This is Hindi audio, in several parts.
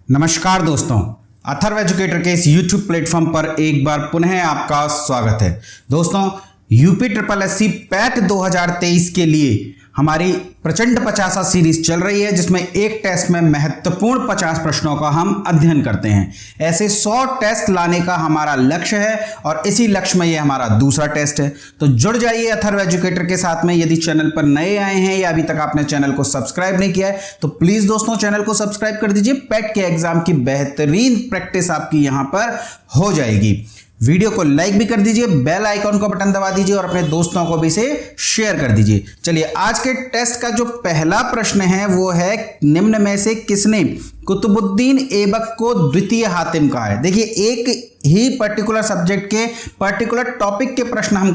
नमस्कार दोस्तों, अथर्व एजुकेटर के इस YouTube प्लेटफॉर्म पर एक बार पुनः आपका स्वागत है। दोस्तों, यूपी ट्रिपल एससी पैट 2023 के लिए हमारी प्रचंड 50 सीरीज चल रही है, जिसमें एक टेस्ट में महत्वपूर्ण 50 प्रश्नों का हम अध्ययन करते हैं। ऐसे 100 टेस्ट लाने का हमारा लक्ष्य है और इसी लक्ष्य में ये हमारा दूसरा टेस्ट है। तो जुड़ जाइए अथर्व एजुकेटर के साथ में। यदि चैनल पर नए आए हैं या अभी तक आपने चैनल को सब्सक्राइब नहीं किया है तो प्लीज दोस्तों चैनल को सब्सक्राइब कर दीजिए। पैट के एग्जाम की बेहतरीन प्रैक्टिस आपकी यहां पर हो जाएगी। वीडियो को लाइक भी कर दीजिए, बेल आइकॉन का बटन दबा दीजिए और अपने दोस्तों को भी इसे शेयर कर दीजिए। चलिए, आज के टेस्ट का जो पहला प्रश्न है वो है, निम्न में से किसने कुतुबुद्दीन ऐबक को द्वितीय हातिम कहा है। देखिए, एक ही पर्टिकुलर सब्जेक्ट के पर्टिकुलर टॉपिक के प्रश्न हम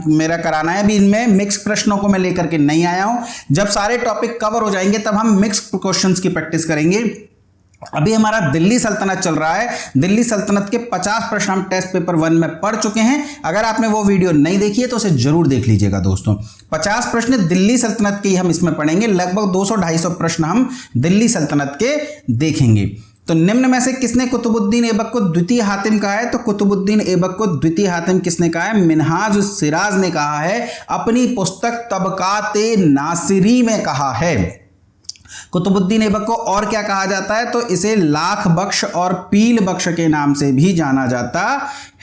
मेरा कराना है। अभी इनमें मिक्स प्रश्नों को मैं लेकर के नहीं आया हूं। जब सारे टॉपिक कवर हो जाएंगे तब हम मिक्स क्वेश्चंस की प्रैक्टिस करेंगे। अभी हमारा दिल्ली सल्तनत चल रहा है। दिल्ली सल्तनत के 50 प्रश्न हम टेस्ट पेपर 1 में पढ़ चुके हैं। अगर आपने वो वीडियो नहीं देखी है तो उसे जरूर देख लीजिएगा दोस्तों। 50 प्रश्न दिल्ली सल्तनत के ही हम इसमें पढ़ेंगे। लगभग 200-250 प्रश्न हम दिल्ली सल्तनत के देखेंगे। तो निम्न में से किसने कुतुबुद्दीन ऐबक को द्वितीय हातिम कहा है? तो कुतुबुद्दीन ऐबक को द्वितीय हातिम किसने कहा है? मिन्हाज सिराज ने कहा है। अपनी पुस्तक तबकाते नासिरी में कहा है। कुतुबुद्दीन ऐबक को और क्या कहा जाता है? तो इसे लाख बख्श और पील बख्श के नाम से भी जाना जाता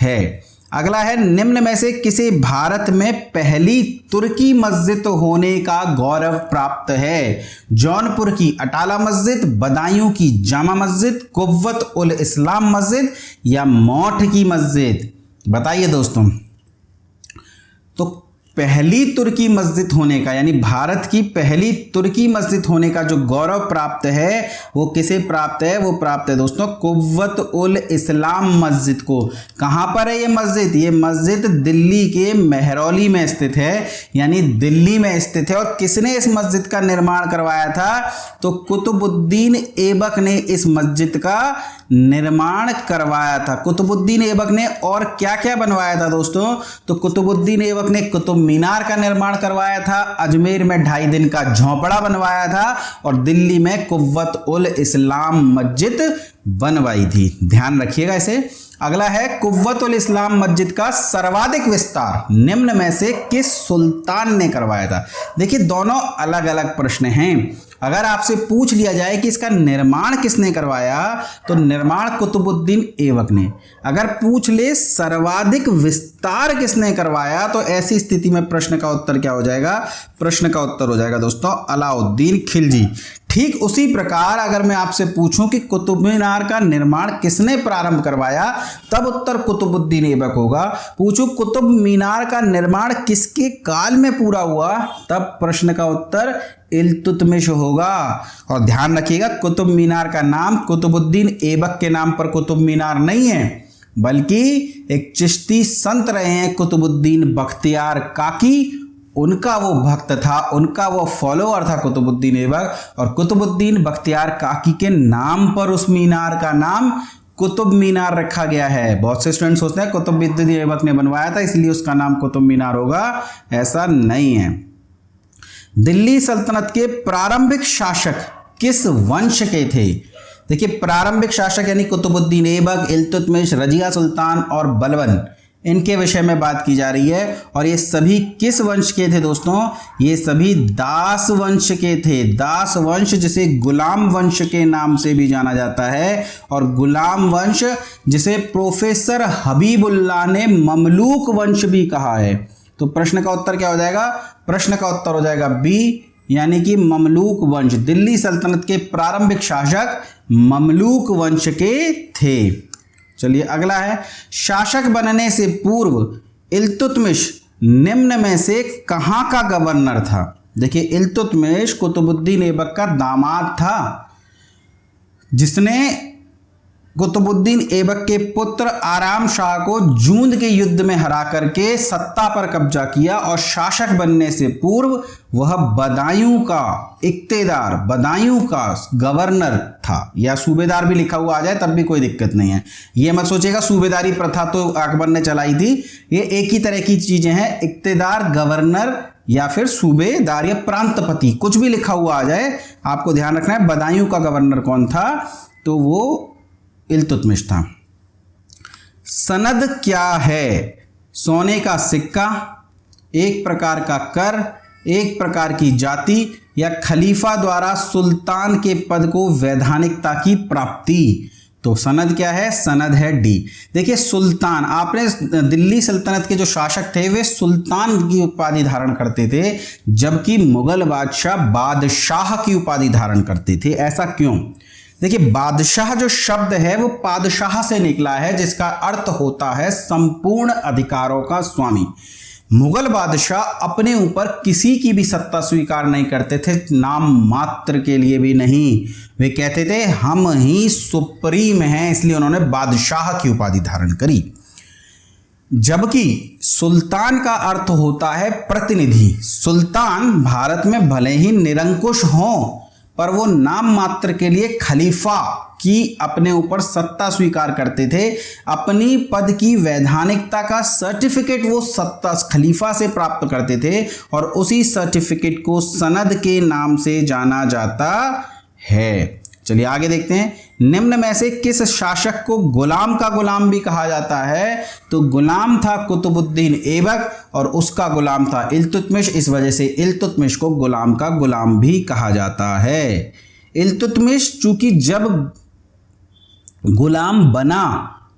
है। अगला है, निम्न में से किसे भारत में पहली तुर्की मस्जिद होने का गौरव प्राप्त है? जौनपुर की अटाला मस्जिद, बदायूं की जामा मस्जिद, कुव्वत उल इस्लाम मस्जिद या मौठ की मस्जिद? बताइए दोस्तों। तो पहली तुर्की मस्जिद होने का, यानी भारत की पहली तुर्की मस्जिद होने का जो गौरव प्राप्त है वो किसे प्राप्त है? वो प्राप्त है दोस्तों कुव्वत उल इस्लाम मस्जिद को। कहां पर है ये मस्जिद? ये मस्जिद दिल्ली के मेहरौली में स्थित है, यानी दिल्ली में स्थित है। और किसने इस मस्जिद का निर्माण करवाया था? तो कुतुबुद्दीन ऐबक ने इस मस्जिद का निर्माण करवाया था। कुतुबुद्दीन ऐबक ने और क्या क्या बनवाया था दोस्तों? तो कुतुबुद्दीन ऐबक ने कुतुब मीनार का निर्माण करवाया था, अजमेर में 2.5 दिन का झोंपड़ा बनवाया था और दिल्ली में कुव्वत उल इस्लाम मस्जिद बनवाई थी। ध्यान रखिएगा इसे। अगला है, कुव्वत उल इस्लाम मस्जिद का सर्वाधिक विस्तार निम्न में से किस सुल्तान ने करवाया था? देखिए, दोनों अलग अलग प्रश्न हैं। अगर आपसे पूछ लिया जाए कि इसका निर्माण किसने करवाया तो निर्माण कुतुबुद्दीन ऐबक ने। अगर पूछ ले सर्वाधिक विस्तार किसने करवाया तो ऐसी स्थिति में प्रश्न का उत्तर क्या हो जाएगा? प्रश्न का उत्तर हो जाएगा दोस्तों अलाउद्दीन खिलजी। ठीक उसी प्रकार अगर मैं आपसे पूछूं कि कुतुब मीनार का निर्माण किसने प्रारंभ करवाया तब उत्तर कुतुबुद्दीन ऐबक होगा। पूछूं कुतुब मीनार का निर्माण किसके काल में पूरा हुआ तब प्रश्न का उत्तर इल्तुतमिश होगा। और ध्यान रखिएगा, कुतुब मीनार का नाम कुतुबुद्दीन ऐबक के नाम पर कुतुब मीनार नहीं है, बल्कि एक चिश्ती संत रहे हैं कुतुबुद्दीन बख्तियार काकी। उनका वो भक्त था, उनका वो फॉलोअर था कुतुबुद्दीन ऐबक, और कुतुबुद्दीन बख्तियार काकी के नाम पर उस मीनार का नाम कुतुब मीनार रखा गया है। बहुत से स्टूडेंट सोचते हैं कुतुबुद्दीन ऐबक ने बनवाया था इसलिए उसका नाम कुतुब मीनार होगा, ऐसा नहीं है। दिल्ली सल्तनत के प्रारंभिक शासक किस वंश के थे? देखिए, प्रारंभिक शासक यानी कुतुबुद्दीन ऐबक, इल्तुतमिश, रजिया सुल्तान और बलबन, इनके विषय में बात की जा रही है। और ये सभी किस वंश के थे दोस्तों? ये सभी दास वंश के थे। दास वंश जिसे गुलाम वंश के नाम से भी जाना जाता है, और गुलाम वंश जिसे प्रोफेसर हबीबुल्लाह ने ममलूक वंश भी कहा है। तो प्रश्न का उत्तर क्या हो जाएगा? प्रश्न का उत्तर हो जाएगा बी, यानी कि ममलूक वंश। दिल्ली सल्तनत के प्रारंभिक शासक ममलूक वंश के थे। चलिए, अगला है, शासक बनने से पूर्व इल्तुतमिश निम्न में से कहां का गवर्नर था? देखिए, इल्तुतमिश कुतुबुद्दीन ऐबक का दामाद था, जिसने कुतुबुद्दीन ऐबक के पुत्र आराम शाह को जूंद के युद्ध में हरा करके सत्ता पर कब्जा किया, और शासक बनने से पूर्व वह बदायूं का इक्तेदार, बदायूं का गवर्नर था। या सूबेदार भी लिखा हुआ आ जाए तब भी कोई दिक्कत नहीं है। ये मत सोचेगा सूबेदारी प्रथा तो अकबर ने चलाई थी, ये एक ही तरह की चीजें हैं। इक्तेदार, गवर्नर या फिर सूबेदार या प्रांतपति, कुछ भी लिखा हुआ आ जाए, आपको ध्यान रखना है। बदायूं का गवर्नर कौन था? तो वो इल्तुतमिश था। सनद क्या है? सोने का सिक्का, एक प्रकार का कर, एक प्रकार की जाति, या खलीफा द्वारा सुल्तान के पद को वैधानिकता की प्राप्ति। तो सनद क्या है? सनद है डी। देखिए सुल्तान, आपने दिल्ली सल्तनत के जो शासक थे वे सुल्तान की उपाधि धारण करते थे, जबकि मुगल बादशाह बादशाह की उपाधि धारण करते थे। ऐसा क्यों? देखिए बादशाह जो शब्द है वो पादशाह से निकला है, जिसका अर्थ होता है संपूर्ण अधिकारों का स्वामी। मुगल बादशाह अपने ऊपर किसी की भी सत्ता स्वीकार नहीं करते थे, नाम मात्र के लिए भी नहीं। वे कहते थे हम ही सुप्रीम हैं, इसलिए उन्होंने बादशाह की उपाधि धारण करी। जबकि सुल्तान का अर्थ होता है प्रतिनिधि। सुल्तान भारत में भले ही निरंकुश हों, पर वो नाम मात्र के लिए खलीफा की अपने ऊपर सत्ता स्वीकार करते थे। अपनी पद की वैधानिकता का सर्टिफिकेट वो सत्ता खलीफा से प्राप्त करते थे, और उसी सर्टिफिकेट को सनद के नाम से जाना जाता है। चलिए आगे देखते हैं। निम्न में से किस शासक को गुलाम का गुलाम भी कहा जाता है? तो गुलाम था कुतुबुद्दीन ऐबक और उसका गुलाम था इल्तुतमिश, इस वजह से इल्तुतमिश को गुलाम का गुलाम भी कहा जाता है। इल्तुतमिश चूंकि जब गुलाम बना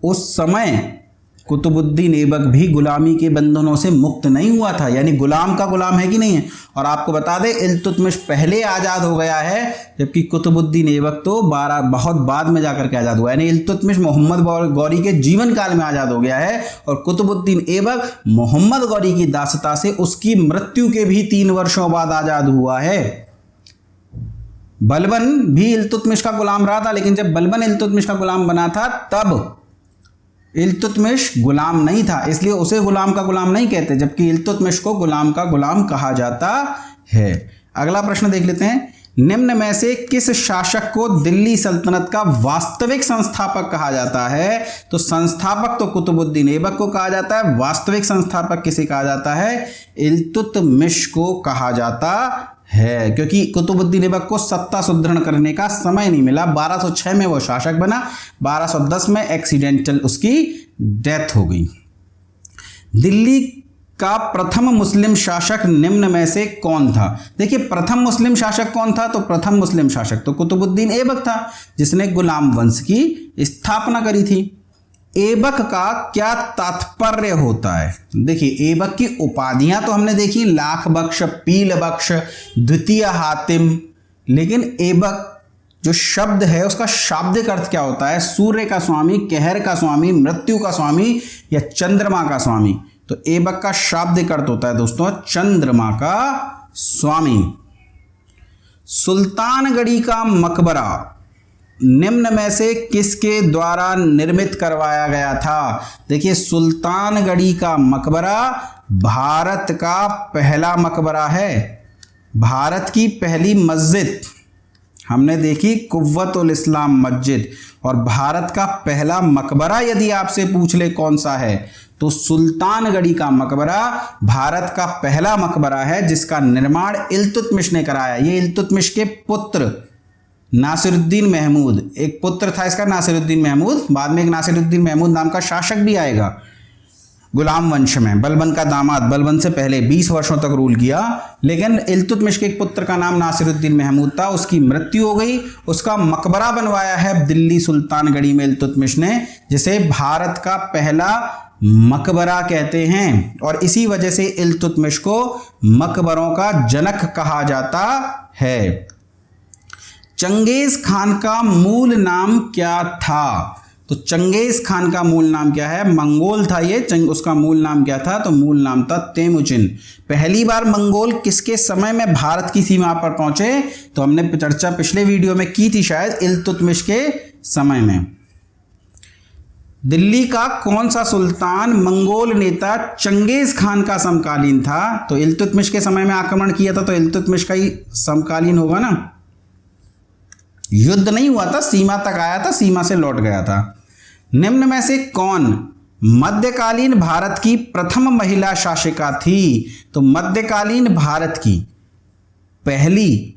उस समय कुतुबुद्दीन ऐबक भी गुलामी के बंधनों से मुक्त नहीं हुआ था, यानी गुलाम का गुलाम है कि नहीं है। और आपको बता दें इल्तुतमिश पहले आज़ाद हो गया है, जबकि कुतुबुद्दीन ऐबक तो बहुत बाद में जाकर के आज़ाद हुआ, यानी इल्तुतमिश मोहम्मद गौरी के जीवन काल में आज़ाद हो गया है, और कुतुबुद्दीन ऐबक मोहम्मद गौरी की दासता से उसकी मृत्यु के भी 3 वर्षों बाद आज़ाद हुआ है। बलबन भी इल्तुतमिश का गुलाम रहा था, लेकिन जब बलबन इल्तुतमिश का गुलाम बना था तब इल्तुतमिश गुलाम नहीं था, इसलिए उसे गुलाम का गुलाम नहीं कहते, जबकि इल्तुतमिश को गुलाम का गुलाम कहा जाता है। अगला प्रश्न देख लेते हैं। निम्न में से किस शासक को दिल्ली सल्तनत का वास्तविक संस्थापक कहा जाता है? तो संस्थापक तो कुतुबुद्दीन ऐबक को कहा जाता है, वास्तविक संस्थापक किसे कहा जाता है? इल्तुतमिश को कहा जाता है, क्योंकि कुतुबुद्दीन ऐबक को सत्ता सुदृढ़ करने का समय नहीं मिला। 1206 में वो शासक बना, 1210 में एक्सीडेंटल उसकी डेथ हो गई। दिल्ली का प्रथम मुस्लिम शासक निम्न में से कौन था? देखिए प्रथम मुस्लिम शासक कौन था? तो प्रथम मुस्लिम शासक तो कुतुबुद्दीन ऐबक था, जिसने गुलाम वंश की स्थापना करी थी। ऐबक का क्या तात्पर्य होता है? देखिए ऐबक की उपाधियां तो हमने देखी, लाख बख्श, पील बख्श, द्वितीय हातिम, लेकिन ऐबक जो शब्द है उसका शाब्दिक अर्थ क्या होता है? सूर्य का स्वामी, कहर का स्वामी, मृत्यु का स्वामी, या चंद्रमा का स्वामी। तो ऐबक का शाब्दिक अर्थ होता है दोस्तों चंद्रमा का स्वामी। सुल्तानगढ़ी का मकबरा निम्न में से किसके द्वारा निर्मित करवाया गया था? देखिए सुल्तानगढ़ी का मकबरा भारत का पहला मकबरा है। भारत की पहली मस्जिद हमने देखी कुव्वतुल इस्लाम मस्जिद, और भारत का पहला मकबरा यदि आपसे पूछ ले कौन सा है, तो सुल्तानगढ़ी का मकबरा भारत का पहला मकबरा है, जिसका निर्माण इल्तुतमिश ने कराया। ये इल्तुतमिश के पुत्र नासिरुद्दीन महमूद, एक पुत्र था इसका नासिरुद्दीन महमूद, बाद में एक नासिरुद्दीन महमूद नाम का शासक भी आएगा गुलाम वंश में। बलबन का दामाद, बलबन से पहले 20 वर्षों तक रूल किया, लेकिन इल्तुतमिश के एक पुत्र का नाम नासिरुद्दीन महमूद था, उसकी मृत्यु हो गई। उसका मकबरा बनवाया है दिल्ली सुल्तानगढ़ी में इल्तुतमिश ने, जिसे भारत का पहला मकबरा कहते हैं, और इसी वजह से इल्तुतमिश को मकबरों का जनक कहा जाता है। चंगेज खान का मूल नाम क्या था? तो चंगेज खान का मूल नाम क्या है? मंगोल था ये, उसका मूल नाम क्या था? तो मूल नाम था तेमुजिन। पहली बार मंगोल किसके समय में भारत की सीमा पर पहुंचे? तो हमने चर्चा पिछले वीडियो में की थी शायद, इल्तुतमिश के समय में। दिल्ली का कौन सा सुल्तान मंगोल नेता चंगेज खान का समकालीन था? तो इल्तुतमिश के समय में आक्रमण किया था, तो इल्तुतमिश का ही समकालीन होगा ना। युद्ध नहीं हुआ था, सीमा तक आया था, सीमा से लौट गया था। निम्न में से कौन मध्यकालीन भारत की प्रथम महिला शासिका थी। तो मध्यकालीन भारत की पहली,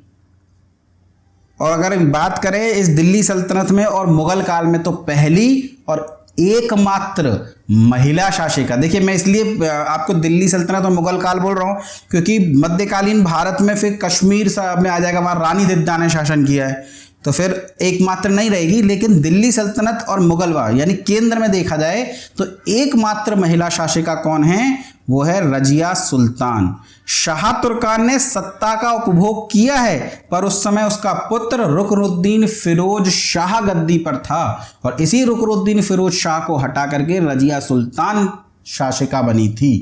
और अगर बात करें इस दिल्ली सल्तनत में और मुगल काल में, तो पहली और एकमात्र महिला शासिका। देखिए मैं इसलिए आपको दिल्ली सल्तनत और मुगल काल बोल रहा हूं क्योंकि मध्यकालीन भारत में फिर कश्मीर में आ जाएगा, वहां रानी दिद्दा ने शासन किया है, तो फिर एकमात्र नहीं रहेगी। लेकिन दिल्ली सल्तनत और मुगलवा यानी केंद्र में देखा जाए तो एकमात्र महिला शासिका कौन है, वो है रजिया सुल्तान। शाह तुर्कान ने सत्ता का उपभोग किया है, पर उस समय उसका पुत्र रुकनुद्दीन फिरोज शाह गद्दी पर था और इसी रुकनुद्दीन फिरोज शाह को हटा करके रजिया सुल्तान शासिका बनी थी।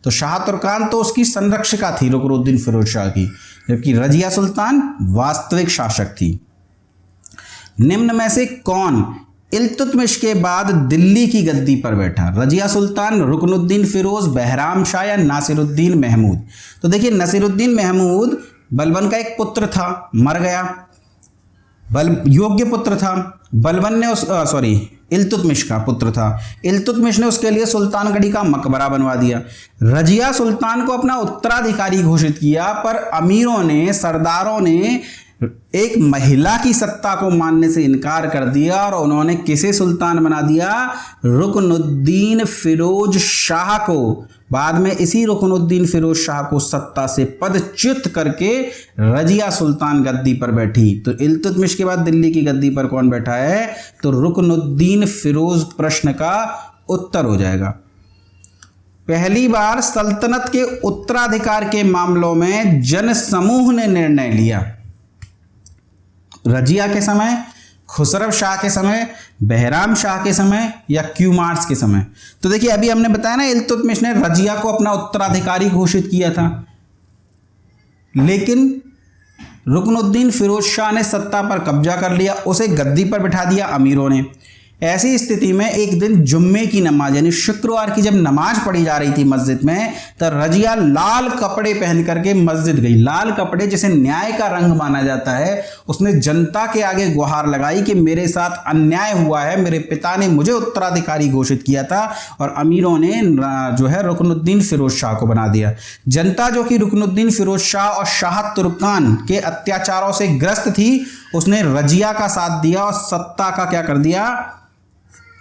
तो शाह तुर्कान तो उसकी संरक्षिका थी रुकनुद्दीन फिरोज शाह की, जबकि रजिया सुल्तान वास्तविक शासक थी। निम्न में से कौन इल्तुतमिश के बाद दिल्ली की गद्दी पर बैठा? रजिया सुल्तान, रुकनुद्दीन फिरोज, बहराम शाह या नासिरुद्दीन महमूद? तो देखिए नसीरुद्दीन महमूद बलबन का एक पुत्र था, मर गया, योग्य पुत्र था। बलबन ने इल्तुतमिश का पुत्र था, इल्तुतमिश ने उसके लिए सुल्तानगढ़ी का मकबरा बनवा दिया। रजिया सुल्तान को अपना उत्तराधिकारी घोषित किया, पर अमीरों ने, सरदारों ने एक महिला की सत्ता को मानने से इनकार कर दिया और उन्होंने किसे सुल्तान बना दिया? रुकनुद्दीन फिरोज शाह को। बाद में इसी रुकनुद्दीन फिरोज शाह को सत्ता से पदच्युत करके रजिया सुल्तान गद्दी पर बैठी। तो इल्तुतमिश के बाद दिल्ली की गद्दी पर कौन बैठा है? तो रुकनुद्दीन फिरोज प्रश्न का उत्तर हो जाएगा। पहली बार सल्तनत के उत्तराधिकार के मामलों में जन समूह ने निर्णय लिया। रजिया के समय, खुसरव शाह के समय, बहराम शाह के समय या क्यूमार्स के समय? तो देखिए अभी हमने बताया ना, इल्तुतमिश ने रजिया को अपना उत्तराधिकारी घोषित किया था, लेकिन रुकनुद्दीन फिरोज शाह ने सत्ता पर कब्जा कर लिया, उसे गद्दी पर बिठा दिया अमीरों ने। ऐसी स्थिति में एक दिन जुम्मे की नमाज यानी शुक्रवार की जब नमाज पढ़ी जा रही थी मस्जिद में, तो रजिया लाल कपड़े पहन करके मस्जिद गई। लाल कपड़े जिसे न्याय का रंग माना जाता है, उसने जनता के आगे गुहार लगाई कि मेरे साथ अन्याय हुआ है, मेरे पिता ने मुझे उत्तराधिकारी घोषित किया था और अमीरों ने जो है रुकनुद्दीन फिरोज शाह को बना दिया। जनता जो कि रुकनुद्दीन फिरोज शाह और शाह तुर्कान के अत्याचारों से ग्रस्त थी, उसने रजिया का साथ दिया और सत्ता का क्या कर दिया?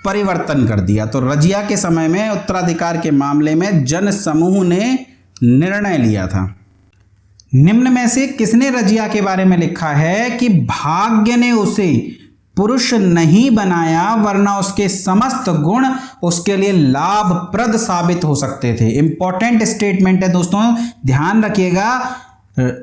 परिवर्तन कर दिया। तो रजिया के समय में उत्तराधिकार के मामले में जन समूह ने निर्णय लिया था। निम्न में से किसने रजिया के बारे में लिखा है कि भाग्य ने उसे पुरुष नहीं बनाया, वरना उसके समस्त गुण उसके लिए लाभप्रद साबित हो सकते थे। इंपॉर्टेंट स्टेटमेंट है दोस्तों, ध्यान रखिएगा।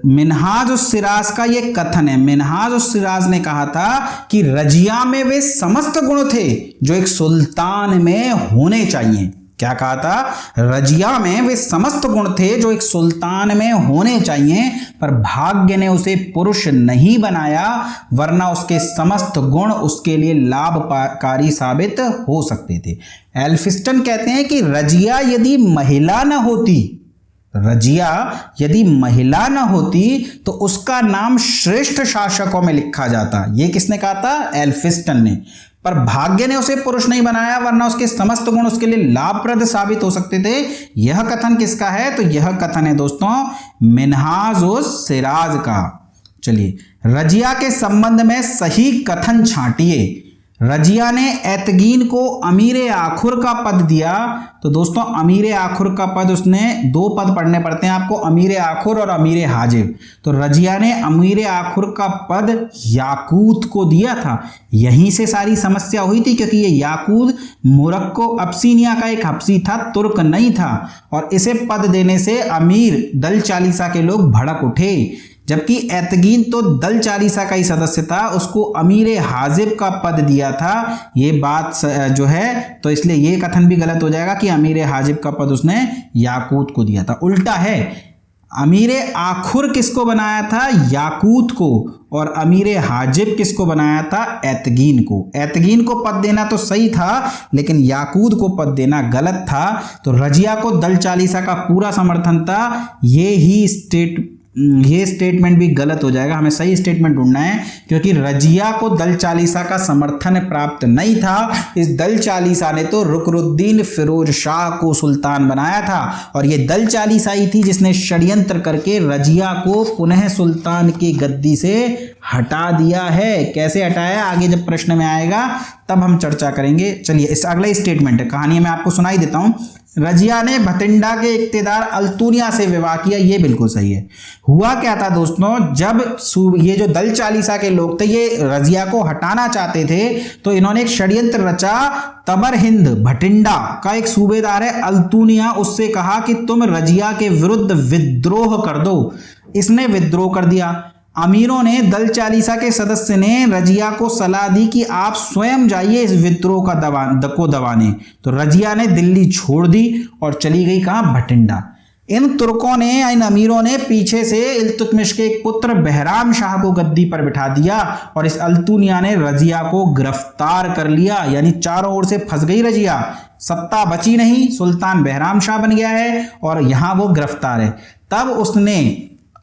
मिनहाज उस सिराज का ये कथन है, मिनहाज उस सिराज ने कहा था कि रजिया में वे समस्त गुण थे जो एक सुल्तान में होने चाहिए। क्या कहा था? रजिया में वे समस्त गुण थे जो एक सुल्तान में होने चाहिए, पर भाग्य ने उसे पुरुष नहीं बनाया, वरना उसके समस्त गुण उसके लिए लाभकारी साबित हो सकते थे। एल्फिस्टन कहते हैं कि रजिया यदि महिला न होती, रजिया यदि महिला न होती तो उसका नाम श्रेष्ठ शासकों में लिखा जाता। ये किसने कहा था? एल्फिस्टन ने। पर भाग्य ने उसे पुरुष नहीं बनाया, वरना उसके समस्त गुण उसके लिए लाभप्रद साबित हो सकते थे। यह कथन किसका है? तो यह कथन है दोस्तों मिनहाज उस सिराज का। चलिए रजिया के संबंध में सही कथन छांटिए। रजिया ने एतगीन को अमीर आखुर का पद दिया। तो दोस्तों अमीर आखुर का पद, उसने दो पद पढ़ने पड़ते हैं आपको, अमीर आखुर और अमीर हाजिब। तो रजिया ने अमीर आखुर का पद याकूत को दिया था। यहीं से सारी समस्या हुई थी, क्योंकि ये याकूत मोरक्को अब्सीनिया का एक हब्सी था, तुर्क नहीं था, और इसे पद देने से अमीर दल चालीसा के लोग भड़क उठे। जबकि एतगीन तो दल चालीसा का ही सदस्य था, उसको अमीर हाजिब का पद दिया था। ये बात जो है, तो इसलिए ये कथन भी गलत हो जाएगा कि अमीर हाजिब का पद उसने याकूत को दिया था। उल्टा है, अमीर आखुर किसको बनाया था? याकूत को। और अमीर हाजिब किसको बनाया था? एतगीन को। एतगीन को पद देना तो सही था, लेकिन याकूत को पद देना गलत था। तो रजिया को दल चालीसा का पूरा समर्थन था। ये ही ये स्टेटमेंट भी गलत हो जाएगा, हमें सही स्टेटमेंट ढूंढना है, क्योंकि रजिया को दल चालीसा का समर्थन प्राप्त नहीं था। इस दल चालीसा ने तो रुकनुद्दीन फिरोज शाह को सुल्तान बनाया था, और ये दल चालीसा ही थी जिसने षड्यंत्र करके रजिया को पुनः सुल्तान की गद्दी से हटा दिया है। कैसे हटाया, आगे जब प्रश्न में आएगा तब हम चर्चा करेंगे। चलिए, इस अगला स्टेटमेंट है, कहानी मैं आपको सुनाई देता हूं। रजिया ने भटिंडा के इख्तियार अल्तुनिया से विवाह किया, ये बिल्कुल सही है। हुआ क्या था दोस्तों, जब ये जो दल चालीसा के लोग थे ये रजिया को हटाना चाहते थे, तो इन्होंने एक षड्यंत्र रचा। तबर हिंद भटिंडा का एक सूबेदार है अल्तुनिया, उससे कहा कि तुम रजिया के विरुद्ध विद्रोह कर दो। इसने विद्रोह कर दिया। अमीरों ने, दल चालीसा के सदस्य ने रजिया को सलाह दी कि आप स्वयं जाइए इस विद्रोह का दबाने। तो रजिया ने दिल्ली छोड़ दी और चली गई कहां, भटिंडा। इन तुर्कों ने, इन अमीरों ने पीछे से इल्तुतमिश के एक पुत्र बहराम शाह को गद्दी पर बिठा दिया, और इस अल्तुनिया ने रजिया को गिरफ्तार कर लिया। यानी चारों ओर से फंस गई रजिया, सत्ता बची नहीं, सुल्तान बहराम शाह बन गया है और यहां वो गिरफ्तार है। तब उसने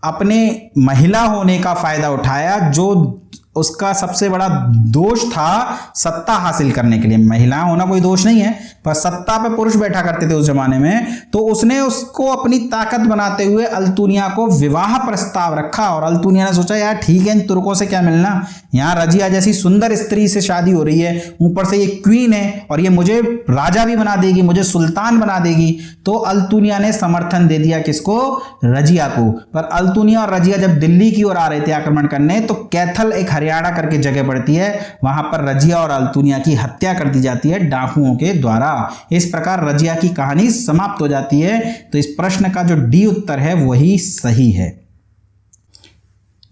अपने महिला होने का फायदा उठाया, जो उसका सबसे बड़ा दोष था सत्ता हासिल करने के लिए। महिला होना कोई दोष नहीं है, पर सत्ता पे पुरुष बैठा करते थे उस जमाने में, तो उसने उसको अपनी ताकत बनाते हुए अल्तुनिया को विवाह प्रस्ताव रखा। और अल्तुनिया ने सोचा यार ठीक है, इन तुर्कों से क्या मिलना, यहाँ रजिया जैसी सुंदर स्त्री से शादी हो रही है, ऊपर से ये क्वीन है और ये मुझे राजा भी बना देगी, मुझे सुल्तान बना देगी। तो अल्तुनिया ने समर्थन दे दिया किसको, रजिया को। पर अल्तुनिया और रजिया जब दिल्ली की ओर आ रहे थे आक्रमण करने, तो कैथल एक हरियाणा करके जगह पड़ती है, वहां पर रजिया और अल्तुनिया की हत्या कर दी जाती है डाकुओं के द्वारा। इस प्रकार रजिया की कहानी समाप्त हो जाती है। तो इस प्रश्न का जो डी उत्तर है वही सही है।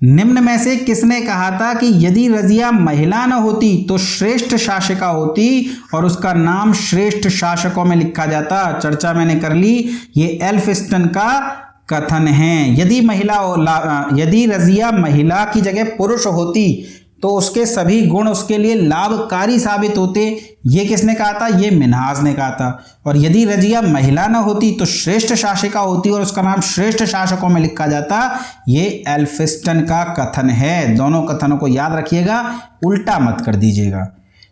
निम्न में से किसने कहा था कि यदि रजिया महिला न होती तो श्रेष्ठ शासिका होती और उसका नाम श्रेष्ठ शासकों में लिखा जाता? चर्चा मैंने कर ली, ये एल्फिंस्टन का कथन है। यदि रजिया महिला की जगह पुरुष होती तो उसके सभी गुण उसके लिए लाभकारी साबित होते। ये किसने कहा था, ये मिन्हाज ने कहा था। और यदि रजिया महिला न होती तो श्रेष्ठ शासिका होती और उसका नाम श्रेष्ठ शासकों में लिखा जाता। ये एल्फिंस्टन का कथन है। दोनों कथनों को याद रखिएगा, उल्टा मत कर दीजिएगा।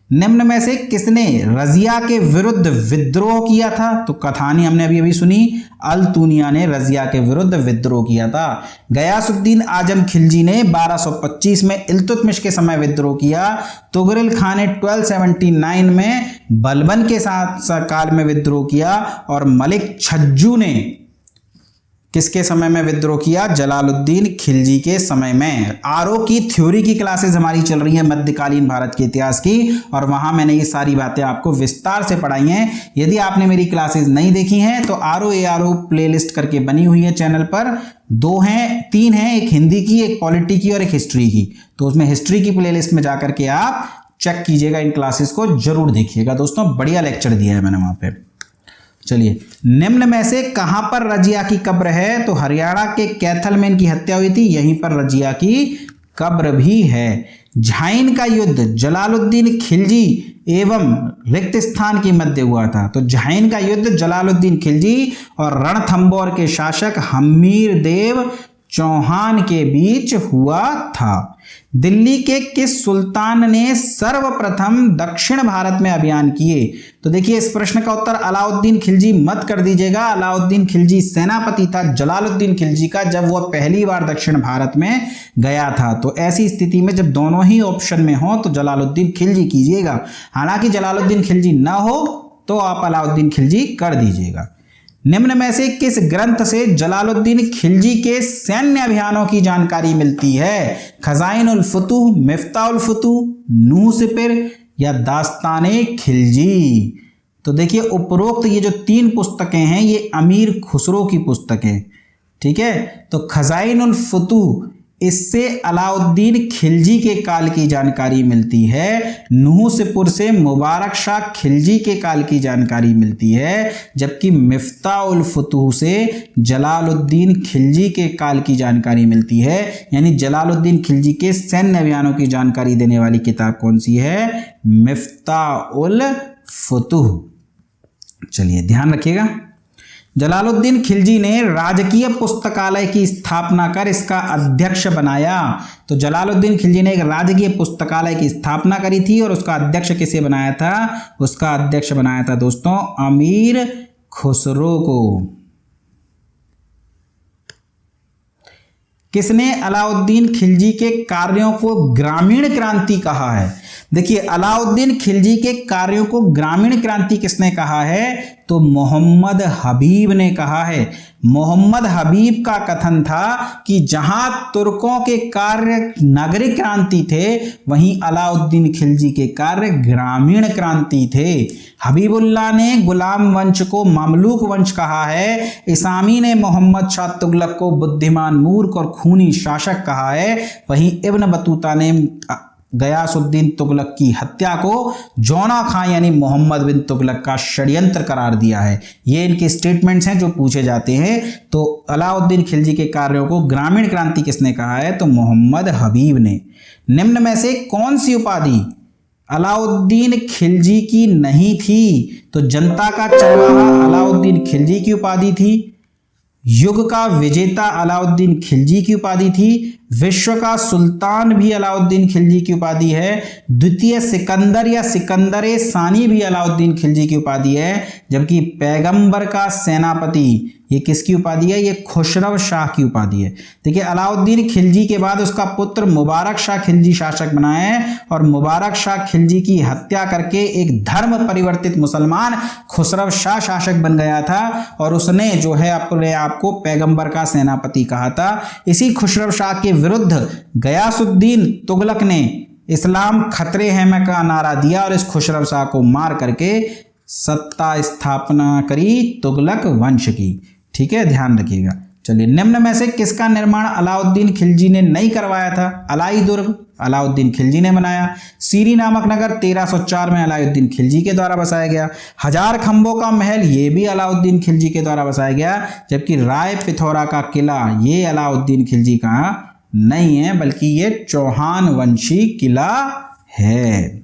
निम्न में से किसने रजिया के विरुद्ध विद्रोह किया था? तो कहानी हमने अभी सुनी, अल्तुनिया ने रजिया के विरुद्ध विद्रोह किया था। गयासुद्दीन आजम खिलजी ने 1225 में इल्तुतमिश के समय विद्रोह किया। तुगरिल खान ने 1279 में बलबन के साथ काल में विद्रोह किया। और मलिक छज्जू ने किसके समय में विद्रोह किया? जलालुद्दीन खिलजी के समय में। आरओ की थ्योरी की क्लासेस हमारी चल रही है मध्यकालीन भारत के इतिहास की, और वहां मैंने ये सारी बातें आपको विस्तार से पढ़ाई हैं। यदि आपने मेरी क्लासेस नहीं देखी हैं तो आरओ प्लेलिस्ट करके बनी हुई है चैनल पर। 3 हैं, एक हिंदी की, एक पॉलिटी की और एक हिस्ट्री की। तो उसमें हिस्ट्री की प्लेलिस्ट में जाकर के आप चेक कीजिएगा, इन क्लासेस को जरूर देखिएगा दोस्तों, बढ़िया लेक्चर दिया है मैंने वहां पे। चलिए, निम्न में से कहां पर रजिया की कब्र है? तो हरियाणा के कैथल में इनकी हत्या हुई थी, यहीं पर रजिया की कब्र भी है। झाइन का युद्ध जलालुद्दीन खिलजी एवं रिक्तस्थान के मध्य हुआ था। तो झाइन का युद्ध जलालुद्दीन खिलजी और रणथंबोर के शासक हमीर देव चौहान के बीच हुआ था। दिल्ली के किस सुल्तान ने सर्वप्रथम दक्षिण भारत में अभियान किए? तो देखिए, इस प्रश्न का उत्तर अलाउद्दीन खिलजी मत कर दीजिएगा। अलाउद्दीन खिलजी सेनापति था जलालुद्दीन खिलजी का, जब वह पहली बार दक्षिण भारत में गया था। तो ऐसी स्थिति में जब दोनों ही ऑप्शन में हो तो जलालुद्दीन खिलजी कीजिएगा। हालांकि जलालुद्दीन खिलजी ना हो तो आप अलाउद्दीन खिलजी कर दीजिएगा। निम्न में से किस ग्रंथ से जलालुद्दीन खिलजी के सैन्य अभियानों की जानकारी मिलती है? खजाइनुल फुतूह, मिफ्ताहुल फुतूह, नूसिपिर या दास्ताने खिलजी? तो देखिए, उपरोक्त ये जो 3 पुस्तकें हैं ये अमीर खुसरो की पुस्तकें, ठीक है। तो खजाइनुल फुतूह, इससे अलाउद्दीन खिलजी के काल की जानकारी मिलती है। नूसिपुर से मुबारक शाह खिलजी के काल की जानकारी मिलती है, जबकि मिफ्ताहुल फुतूह से जलालुद्दीन खिलजी के काल की जानकारी मिलती है। यानी जलालुद्दीन खिलजी के सैन्य अभियानों की जानकारी देने वाली किताब कौन सी है? मिफ्ताहुल फुतूह। चलिए ध्यान रखिएगा। जलालुद्दीन खिलजी ने राजकीय पुस्तकालय की स्थापना कर इसका अध्यक्ष बनाया। तो जलालुद्दीन खिलजी ने एक राजकीय पुस्तकालय की स्थापना करी थी और उसका अध्यक्ष किसे बनाया था? उसका अध्यक्ष बनाया था दोस्तों अमीर खुसरो को। किसने अलाउद्दीन खिलजी के कार्यों को ग्रामीण क्रांति कहा है? देखिए, अलाउद्दीन खिलजी के कार्यों को ग्रामीण क्रांति किसने कहा है? तो मोहम्मद हबीब ने कहा है। मोहम्मद हबीब का कथन था कि जहां तुर्कों के कार्य नागरिक क्रांति थे, वहीं अलाउद्दीन खिलजी के कार्य ग्रामीण क्रांति थे। हबीबुल्लाह ने गुलाम वंश को ममलूक वंश कहा है। इसामी ने मोहम्मद शाह तुगलक को बुद्धिमान, मूर्ख और खूनी शासक कहा है। वहीं इब्न बतूता ने गयासुद्दीन तुगलक की हत्या को जौना खां यानी मोहम्मद बिन तुगलक का षड्यंत्र करार दिया है। ये इनके स्टेटमेंट्स हैं जो पूछे जाते हैं। तो अलाउद्दीन खिलजी के कार्यों को ग्रामीण क्रांति किसने कहा है? तो मोहम्मद हबीब ने। निम्न में से कौन सी उपाधि अलाउद्दीन खिलजी की नहीं थी? तो जनता का चरवाहा अलाउद्दीन खिलजी की उपाधि थी। युग का विजेता अलाउद्दीन खिलजी की उपाधि थी। विश्व का सुल्तान भी अलाउद्दीन खिलजी की उपाधि है। द्वितीय सिकंदर या सिकंदर सानी भी अलाउद्दीन खिलजी की उपाधि है। जबकि पैगंबर का सेनापति ये किसकी उपाधि है? ये खुसरव शाह की उपाधि है। देखिए, अलाउद्दीन खिलजी के बाद उसका पुत्र मुबारक शाह खिलजी शासक बना है और मुबारक शाह खिलजी की हत्या करके एक धर्म परिवर्तित मुसलमान खुसरव शाह शासक बन गया था और उसने जो है अपने आप को पैगंबर का सेनापति कहा था। इसी खुसरव शाह के विरुद्ध गयासुद्दीन तुगलक ने इस्लाम खतरे हैं में का नारा दिया और इस खुसरव शाह को मार करके सत्ता स्थापना करी तुगलक वंश की। ठीक है, ध्यान रखिएगा। चलिए, निम्न में से किसका निर्माण अलाउद्दीन खिलजी ने नहीं करवाया था? अलाई दुर्ग अलाउद्दीन खिलजी ने बनाया। सीरी नामक नगर 1304 में अलाउद्दीन खिलजी के द्वारा बसाया गया। हजार खंभों का महल ये भी अलाउद्दीन खिलजी के द्वारा बसाया गया। जबकि राय पिथौरा का किला ये अलाउद्दीन खिलजी का नहीं है, बल्कि ये चौहान वंशी किला है।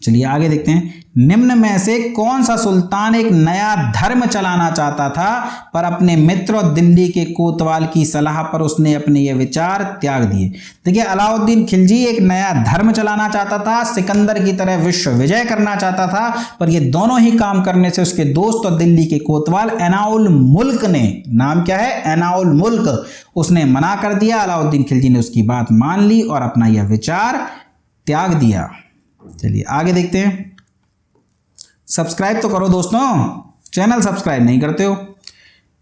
चलिए आगे देखते हैं। निम्न में से कौन सा सुल्तान एक नया धर्म चलाना चाहता था, पर अपने मित्र और दिल्ली के कोतवाल की सलाह पर उसने अपने ये विचार त्याग दिए? देखिए, अलाउद्दीन खिलजी एक नया धर्म चलाना चाहता था, सिकंदर की तरह विश्व विजय करना चाहता था, पर ये दोनों ही काम करने से उसके दोस्त और दिल्ली के कोतवाल एनाउल मुल्क ने, नाम क्या है? एनाउल मुल्क, उसने मना कर दिया। अलाउद्दीन खिलजी ने उसकी बात मान ली और अपना यह विचार त्याग दिया। चलिए आगे देखते हैं। सब्सक्राइब तो करो दोस्तों, चैनल सब्सक्राइब नहीं करते हो।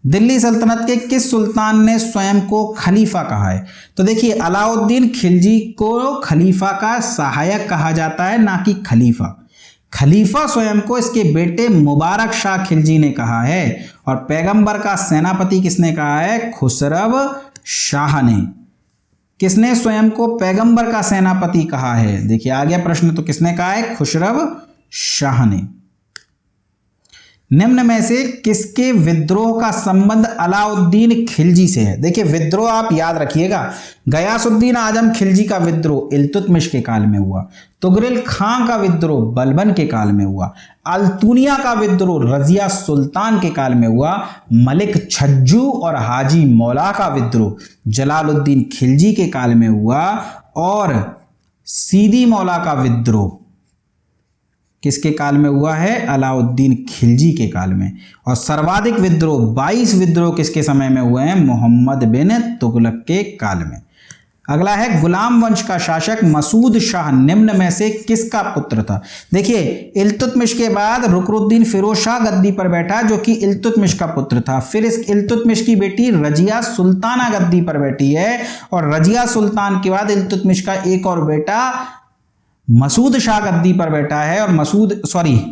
दिल्ली सल्तनत के किस सुल्तान ने स्वयं को खलीफा कहा है? तो देखिए, अलाउद्दीन खिलजी को खलीफा का सहायक कहा जाता है, ना कि खलीफा। खलीफा स्वयं को इसके बेटे मुबारक शाह खिलजी ने कहा है और पैगंबर का सेनापति किसने कहा है? खुसरव शाह ने। किसने स्वयं को पैगंबर का सेनापति कहा है? देखिए आ गया प्रश्न, तो किसने कहा है? खुसरव शाह ने। निम्न में से किसके विद्रोह का संबंध अलाउद्दीन खिलजी से है? देखिए, विद्रोह आप याद रखिएगा। गयासुद्दीन आजम खिलजी का विद्रोह इल्तुतमिश के काल में हुआ। तुगरिल खां का विद्रोह बलबन के काल में हुआ। अल्तुनिया का विद्रोह रजिया सुल्तान के काल में हुआ। मलिक छज्जू और हाजी मौला का विद्रोह जलालुद्दीन खिलजी के काल में हुआ। और सीदी मौला का विद्रोह किसके काल में हुआ है? अलाउद्दीन खिलजी के काल में। और सर्वाधिक विद्रोह 22 विद्रोह किसके समय में हुए हैं? मोहम्मद बिन तुगलक के काल में। अगला है, गुलाम वंश का शासक मसूद शाह निम्न में से किसका पुत्र था? देखिए, इल्तुतमिश के बाद रुकनुद्दीन फिरोज शाह गद्दी पर बैठा, जो कि इल्तुतमिश का पुत्र था। फिर इस इल्तुतमिश की बेटी रजिया सुल्ताना गद्दी पर बैठी है और रजिया सुल्तान के बाद इल्तुतमिश का एक और बेटा मसूद शाह गद्दी पर बैठा है और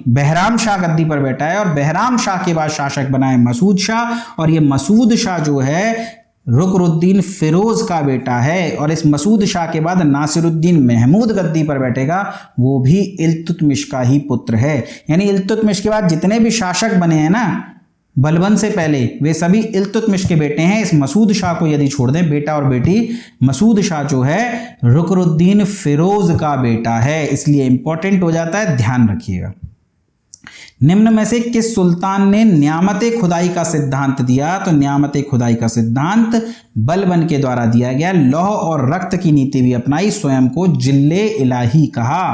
बहराम शाह गद्दी पर बैठा है और बहराम शाह के बाद शासक बना है मसूद शाह। और ये मसूद शाह जो है रुकनुद्दीन फिरोज का बेटा है और इस मसूद शाह के बाद नासिरुद्दीन महमूद गद्दी पर बैठेगा, वो भी इल्तुतमिश का ही पुत्र है। यानी इल्तुतमिश के बाद जितने भी शासक बने हैं ना बलबन से पहले, वे सभी इल्तुतमिश के बेटे हैं। इस मसूद शाह को यदि छोड़ दें, बेटा और बेटी, मसूद शाह जो है रुकनुद्दीन फिरोज का बेटा है, इसलिए इंपॉर्टेंट हो जाता है, ध्यान रखिएगा। निम्न में से किस सुल्तान ने न्यामते खुदाई का सिद्धांत दिया? तो न्यामते खुदाई का सिद्धांत बलबन के द्वारा दिया गया। लौह और रक्त की नीति भी अपनाई, स्वयं को जिल्ले इलाही कहा।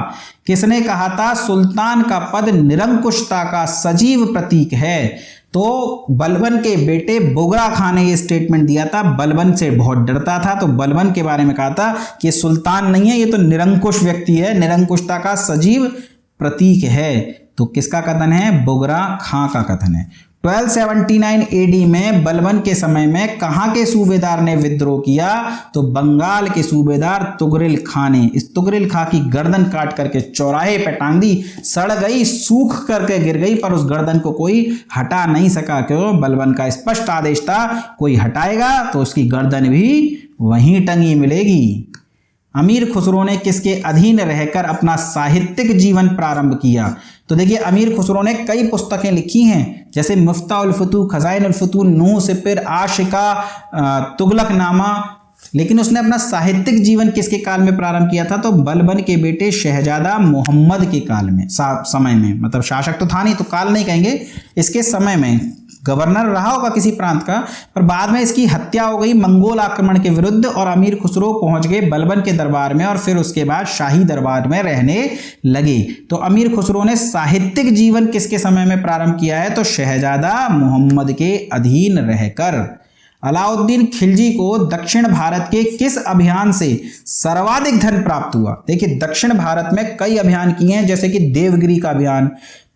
किसने कहा था सुल्तान का पद निरंकुशता का सजीव प्रतीक है? तो बलबन के बेटे बोगरा खान ने ये स्टेटमेंट दिया था। बलबन से बहुत डरता था, तो बलबन के बारे में कहा था कि सुल्तान नहीं है, ये तो निरंकुश व्यक्ति है, निरंकुशता का सजीव प्रतीक है। तो किसका कथन है? बोगरा खां का कथन है। 1279 एडी में बलबन के समय में कहां के सूबेदार ने विद्रोह किया? तो बंगाल के सूबेदार तुगरिल खां ने। इस तुगरिल खां की गर्दन काट करके चौराहे पे टांग दी, सड़ गई, सूख करके गिर गई, पर उस गर्दन को कोई हटा नहीं सका। क्यों? बलबन का स्पष्ट आदेश था, कोई हटाएगा तो उसकी गर्दन भी वहीं टंगी मिलेगी। अमीर खुसरो ने किसके अधीन रहकर अपना साहित्यिक जीवन प्रारंभ किया? तो देखिए, अमीर खुसरो ने कई पुस्तकें लिखी हैं, जैसे मुफ्ताउल फुतूह, खज़ाइनुल फुतूह, नूह सिपर, आशिका, तुगलकनामा। लेकिन उसने अपना साहित्यिक जीवन किसके काल में प्रारंभ किया था? तो बलबन के बेटे शहजादा मोहम्मद के काल में, समय में। मतलब शासक तो था नहीं, तो काल नहीं कहेंगे, इसके समय में गवर्नर रहा होगा किसी प्रांत का, पर बाद में इसकी हत्या हो गई मंगोल आक्रमण के विरुद्ध, और अमीर खुसरो पहुंच गए बलबन के दरबार में, और फिर उसके बाद शाही दरबार में रहने लगे। तो अमीर खुसरो ने साहित्यिक जीवन किसके समय में प्रारंभ किया है? तो शहजादा मोहम्मद के अधीन रहकर। अलाउद्दीन खिलजी को दक्षिण भारत के किस अभियान से सर्वाधिक धन प्राप्त हुआ? देखिए, दक्षिण भारत में कई अभियान किए हैं, जैसे कि देवगिरी का अभियान,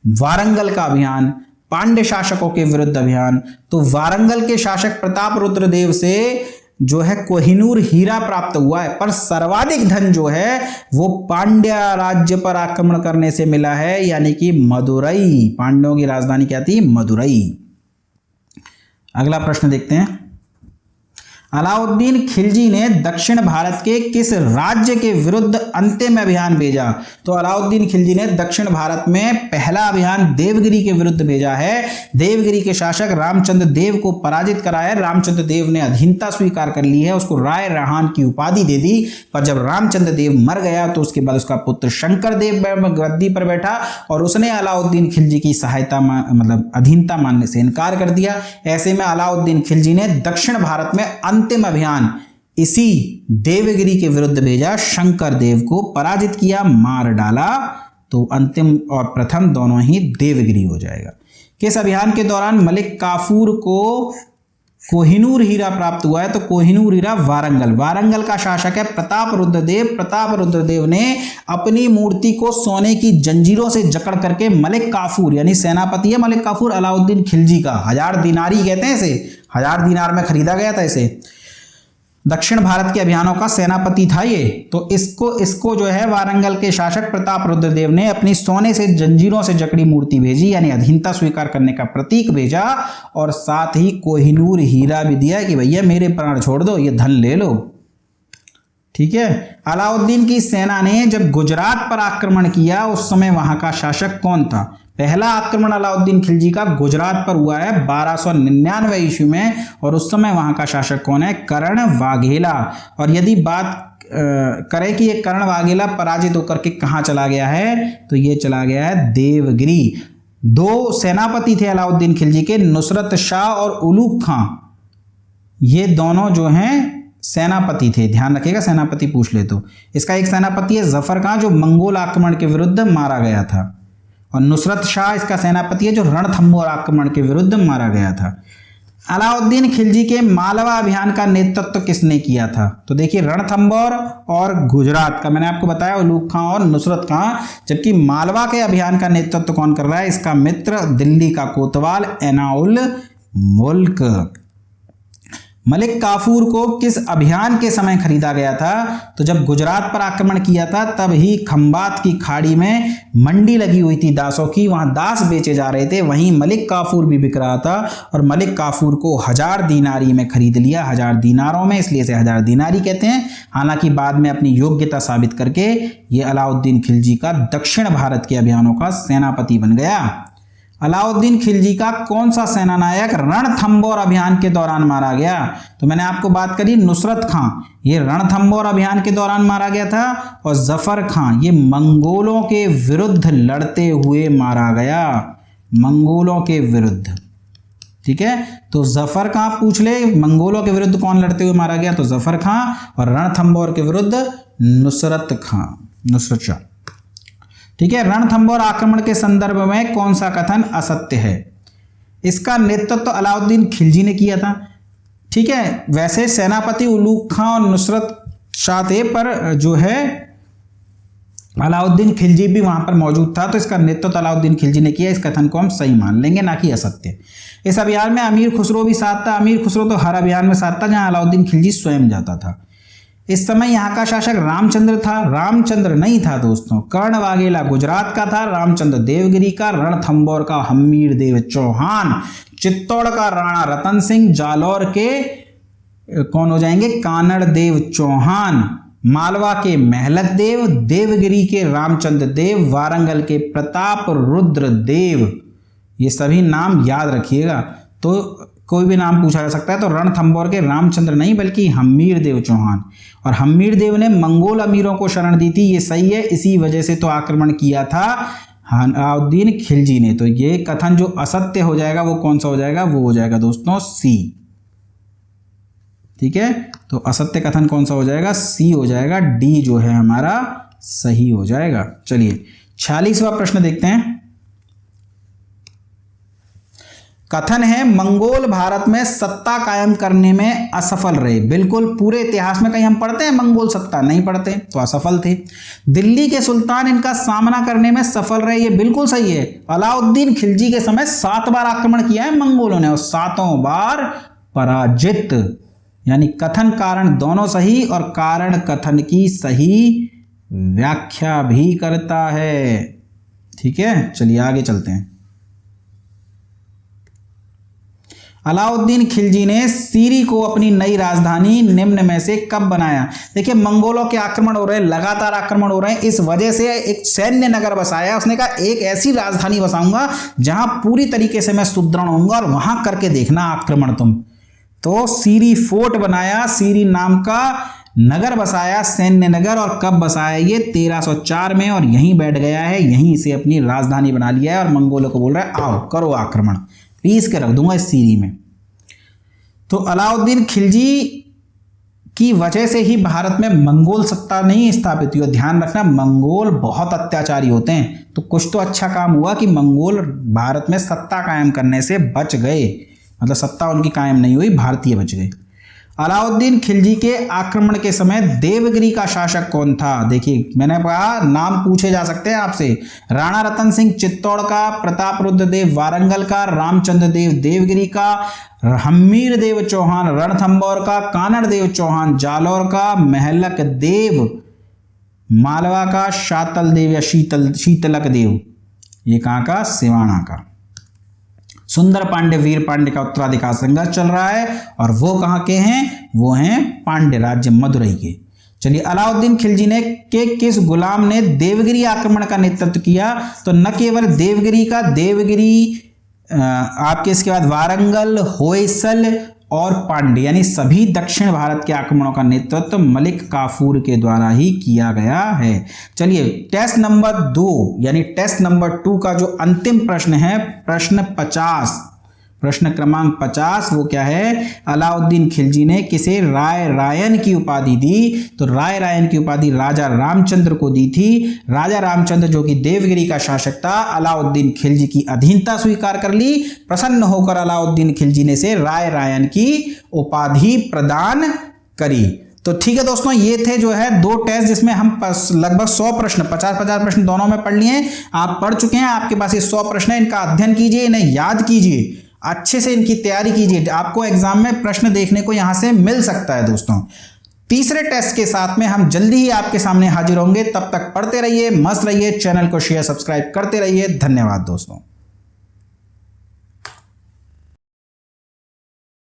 वारंगल का अभियान, पांड्य शासकों के विरुद्ध अभियान। तो वारंगल के शासक प्रताप रुद्र देव से जो है कोहिनूर हीरा प्राप्त हुआ है, पर सर्वाधिक धन जो है वो पांड्य राज्य पर आक्रमण करने से मिला है, यानी कि मदुरई। पांड्यों की राजधानी क्या थी? मदुरई। अगला प्रश्न देखते हैं। अलाउद्दीन खिलजी ने दक्षिण भारत के किस राज्य के विरुद्ध अंतिम अभियान भेजा? तो अलाउद्दीन खिलजी ने दक्षिण भारत में पहला अभियान देवगिरी के विरुद्ध भेजा है। देवगिरी के शासक रामचंद्र देव को पराजित करा है। रामचंद्र देव ने अधीनता स्वीकार कर ली है, उसको राय रहान की उपाधि दे दी। पर जब रामचंद्र देव मर गया तो उसके बाद उसका पुत्र शंकर देव गद्दी पर बैठा, और उसने अलाउद्दीन खिलजी की सहायता मतलब अधीनता मानने से इनकार कर दिया। ऐसे में अलाउद्दीन खिलजी ने दक्षिण भारत में अंतिम अभियान इसी देवगिरी के विरुद्ध भेजा, शंकर देव को पराजित किया, मार डाला। तो अंतिम और प्रथम दोनों ही देवगिरी हो जाएगा। किस अभियान के दौरान मलिक काफूर को कोहिनूर हीरा प्राप्त हुआ है? तो कोहिनूर हीरा वारंगल। वारंगल का शासक है प्रताप रुद्रदेव। प्रताप रुद्रदेव ने अपनी मूर्ति को सोने की जंजीरों से जकड़ करके मलिक काफूर, यानी सेनापति है मलिक काफूर, अलाउद्दीन खिलजी का, 1000 दिनारी कहते हैं इसे, 1000 दिनार में खरीदा गया था इसे। दक्षिण भारत के अभियानों का सेनापति था ये। तो इसको जो है वारंगल के शासक प्रताप रुद्रदेव ने अपनी सोने से जंजीरों से जकड़ी मूर्ति भेजी, यानी अधीनता स्वीकार करने का प्रतीक भेजा, और साथ ही कोहिनूर हीरा भी दिया कि भैया मेरे प्राण छोड़ दो, ये धन ले लो। ठीक है। अलाउद्दीन की सेना ने जब गुजरात पर आक्रमण किया उस समय वहां का शासक कौन था? पहला आक्रमण अलाउद्दीन खिलजी का गुजरात पर हुआ है 1299 ईस्वी में, और उस समय वहां का शासक कौन है? कर्ण वाघेला। और यदि बात करें कि ये कर्ण वाघेला पराजित होकर के कहां चला गया है, तो ये चला गया है देवगिरी। 2 सेनापति थे अलाउद्दीन खिलजी के, नुसरत शाह और उलूग खां। ये दोनों जो हैं सेनापति थे, ध्यान रखिएगा, सेनापति पूछ ले तो। इसका एक सेनापति है जफर खां, जो मंगोल आक्रमण के विरुद्ध मारा गया था, और नुसरत शाह इसका सेनापति है, जो रणथंबोर आक्रमण के विरुद्ध मारा गया था। अलाउद्दीन खिलजी के मालवा अभियान का नेतृत्व किसने किया था? तो देखिए, रणथंबोर और गुजरात का मैंने आपको बताया उलूग खां और नुसरत खां, जबकि मालवा के अभियान का नेतृत्व कौन कर रहा है? इसका मित्र दिल्ली का कोतवाल एनाउल मुल्क। मलिक काफूर को किस अभियान के समय खरीदा गया था? तो जब गुजरात पर आक्रमण किया था तब ही खंबात की खाड़ी में मंडी लगी हुई थी दासों की, वहां दास बेचे जा रहे थे, वहीं मलिक काफूर भी बिक रहा था, और मलिक काफूर को 1000 दिनारी में खरीद लिया, 1000 दिनारों में, इसलिए इसे 1000 दिनारी कहते हैं। हालांकि बाद में अपनी योग्यता साबित करके ये अलाउद्दीन खिलजी का दक्षिण भारत के अभियानों का सेनापति बन गया। अलाउद्दीन खिलजी का कौन सा सेनानायक रणथंबोर अभियान के दौरान मारा गया? तो मैंने आपको बात करी नुसरत खां, ये रणथंबोर अभियान के दौरान मारा गया था, और जफर खां ये मंगोलों के विरुद्ध लड़ते हुए मारा गया। मंगोलों के विरुद्ध। ठीक है, तो जफर खां पूछ ले, मंगोलों के विरुद्ध कौन लड़ते हुए मारा गया, तो जफर खां, और रणथंभौर के विरुद्ध नुसरत शाह। ठीक है, रणथंभौर आक्रमण के संदर्भ में कौन सा कथन असत्य है? इसका नेतृत्व तो अलाउद्दीन खिलजी ने किया था। ठीक है, वैसे सेनापति उलूग खां और नुसरत शाह थे, पर जो है अलाउद्दीन खिलजी भी वहां पर मौजूद था, तो इसका नेतृत्व अलाउद्दीन खिलजी ने किया। इस कथन को हम सही मान लेंगे, ना कि असत्य। इस अभियान में अमीर खुसरो भी साथ था। अमीर खुसरो तो हर अभियान में साथ था जहां अलाउद्दीन खिलजी स्वयं जाता था। इस समय यहाँ का शासक रामचंद्र था, रामचंद्र नहीं था दोस्तों, कर्ण वाघेला गुजरात का था, रामचंद्र देवगिरी का, रणथंभौर का हमीर देव चौहान, चित्तौड़ का राणा रतन सिंह, जालौर के कौन हो जाएंगे, कानड़ देव चौहान, मालवा के महलक देव, देवगिरी के रामचंद्र देव, वारंगल के प्रताप रुद्र देव। ये सभी नाम याद रखिएगा, तो कोई भी नाम पूछा जा सकता है। तो रणथंभौर के रामचंद्र नहीं बल्कि हमीर देव चौहान, और हमीर देव ने मंगोल अमीरों को शरण दी थी, ये सही है। इसी वजह से तो आक्रमण किया था अलाउद्दीन खिलजी ने। तो ये कथन जो असत्य हो जाएगा वो कौन सा हो जाएगा, वो हो जाएगा दोस्तों सी। ठीक है, तो असत्य कथन कौन सा हो जाएगा, सी हो जाएगा। डी जो है हमारा सही हो जाएगा। चलिए 46वां प्रश्न देखते हैं। कथन है मंगोल भारत में सत्ता कायम करने में असफल रहे। बिल्कुल, पूरे इतिहास में कहीं हम पढ़ते हैं मंगोल सत्ता, नहीं पढ़ते, तो असफल थे। दिल्ली के सुल्तान इनका सामना करने में सफल रहे, ये बिल्कुल सही है। अलाउद्दीन खिलजी के समय 7 बार आक्रमण किया है मंगोलों ने और 7 बार पराजित। यानी कथन कारण दोनों सही, और कारण कथन की सही व्याख्या भी करता है। ठीक है, चलिए आगे चलते हैं। अलाउद्दीन खिलजी ने सीरी को अपनी नई राजधानी निम्न में से कब बनाया? देखिए, मंगोलों के आक्रमण हो रहे हैं, लगातार आक्रमण हो रहे हैं, इस वजह से एक सैन्य नगर बसाया। उसने कहा एक ऐसी राजधानी बसाऊंगा जहां पूरी तरीके से मैं सुदृढ़ होऊंगा, और वहां करके देखना आक्रमण तुम। तो सीरी फोर्ट बनाया, सीरी नाम का नगर बसाया, सैन्य नगर। और कब बसाया? ये 1304 में, और यहीं बैठ गया है, यहीं से अपनी राजधानी बना लिया है, और मंगोलों को बोल रहा है आओ करो आक्रमण, पीस के रख दूंगा इस सीरी में। तो अलाउद्दीन खिलजी की वजह से ही भारत में मंगोल सत्ता नहीं स्थापित हुई। ध्यान रखना, मंगोल बहुत अत्याचारी होते हैं, तो कुछ तो अच्छा काम हुआ कि मंगोल भारत में सत्ता कायम करने से बच गए, मतलब सत्ता उनकी कायम नहीं हुई, भारतीय बच गए। अलाउद्दीन खिलजी के आक्रमण के समय देवगिरी का शासक कौन था? देखिए, मैंने कहा नाम पूछे जा सकते हैं आपसे। राणा रतन सिंह चित्तौड़ का, प्रताप रुद्र देव वारंगल का, रामचंद्र देव देवगिरी का, हमीर देव चौहान रणथंभौर का, कानड़ देव चौहान जालौर का, महलक देव मालवा का, शातल देव या शीतलक देव ये कहाँ का? सिवाना का। सुंदर पांडे वीर पांडे का उत्तराधिकार संघर्ष चल रहा है, और वो कहाँ के हैं? वो हैं पांडे राज्य मदुरई के। चलिए, अलाउद्दीन खिलजी ने किस गुलाम ने देवगिरी आक्रमण का नेतृत्व किया? तो न केवल देवगिरी का, देवगिरी आपके इसके बाद वारंगल, होयसल और पांडे, यानी सभी दक्षिण भारत के आक्रमणों का नेतृत्व मलिक काफूर के द्वारा ही किया गया है। चलिए, टेस्ट नंबर 2 यानी टेस्ट नंबर 2 का जो अंतिम प्रश्न है, प्रश्न 50, प्रश्न क्रमांक 50, वो क्या है? अलाउद्दीन खिलजी ने किसे राय रायन की उपाधि दी? तो राय रायन की उपाधि राजा रामचंद्र को दी थी। राजा रामचंद्र जो कि देवगिरी का शासक था, अलाउद्दीन खिलजी की अधीनता स्वीकार कर ली। प्रसन्न होकर अलाउद्दीन खिलजी ने से राय रायन की उपाधि प्रदान करी। तो ठीक है दोस्तों, ये थे जो है 2 टेस्ट जिसमें हम लगभग 100 प्रश्न, 50-50 प्रश्न दोनों में पढ़ लिए। आप पढ़ चुके हैं, आपके पास ये 100 प्रश्न है, इनका अध्ययन कीजिए, इन्हें याद कीजिए, अच्छे से इनकी तैयारी कीजिए। आपको एग्जाम में प्रश्न देखने को यहां से मिल सकता है दोस्तों। तीसरे टेस्ट के साथ में हम जल्दी ही आपके सामने हाजिर होंगे। तब तक पढ़ते रहिए, मस्त रहिए, चैनल को शेयर सब्सक्राइब करते रहिए। धन्यवाद दोस्तों।